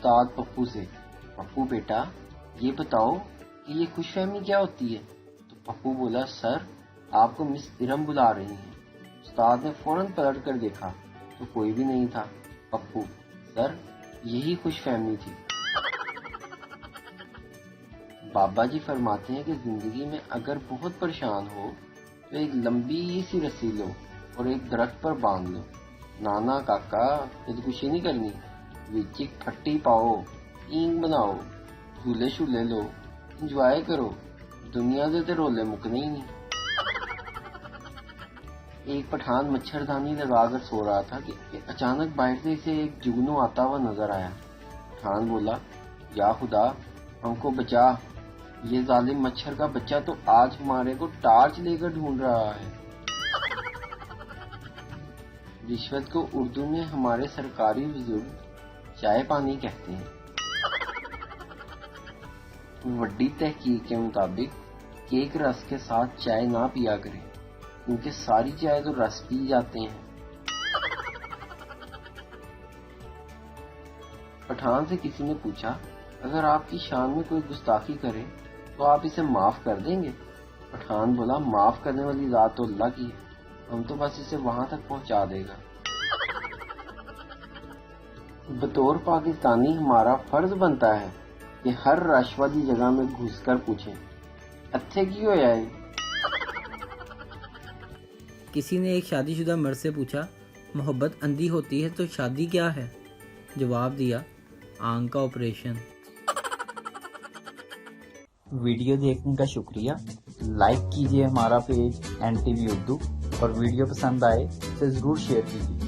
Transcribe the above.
استاد پپو سے، پپو بیٹا یہ بتاؤ کہ یہ خوش فہمی کیا ہوتی ہے؟ تو پپو بولا سر آپ کو مس ارم بلا رہی ہیں۔ استاد نے فوراً پلٹ کر دیکھا تو کوئی بھی نہیں تھا۔ پپو سر یہی خوش فہمی تھی۔ بابا جی فرماتے ہیں کہ زندگی میں اگر بہت پریشان ہو تو ایک لمبی سی رسی لو اور ایک درخت پر باندھ لو۔ نانا کاکا خودکشی نہیں کرنی، وچ پھٹی پاؤ، اینگ بناؤ، جھولے شولے لو، انجوائے کرو، دنیا دے تے رولے مکنے ہی نہیں۔ ایک پٹھان مچھردانی لگا کر سو رہا تھا کہ اچانک باہر سے اسے ایک جگنو آتا ہوا نظر آیا۔ پٹھان بولا یا خدا ہم کو بچا، یہ ظالم مچھر کا بچہ تو آج ہمارے کو ٹارچ لے کر ڈھونڈ رہا ہے۔ رشوت کو اردو میں ہمارے سرکاری بزرگ چائے پانی کہتے ہیں۔ وڈی تحقیق کے مطابق کیک رس کے ساتھ چائے نہ پیا کریں کیونکہ ساری چائے تو رس پی جاتے ہیں۔ پٹھان سے کسی نے پوچھا اگر آپ کی شان میں کوئی گستاخی کرے تو آپ اسے معاف کر دیں گے؟ پٹھان بولا معاف کرنے والی ذات تو اللہ کی ہے، ہم تو بس اسے وہاں تک پہنچا دے گا۔ بطور پاکستانی ہمارا فرض بنتا ہے کہ ہر رش والی جگہ میں گھس کر پوچھیں اتھے کی ہویا ہے۔ کسی نے ایک شادی شدہ مرد سے پوچھا محبت اندھی ہوتی ہے تو شادی کیا ہے؟ جواب دیا آنکھ کا آپریشن۔ ویڈیو دیکھنے کا شکریہ۔ لائک کیجیے ہمارا پیج NTV اردو، اور ویڈیو پسند آئے تو ضرور شیئر کیجیے۔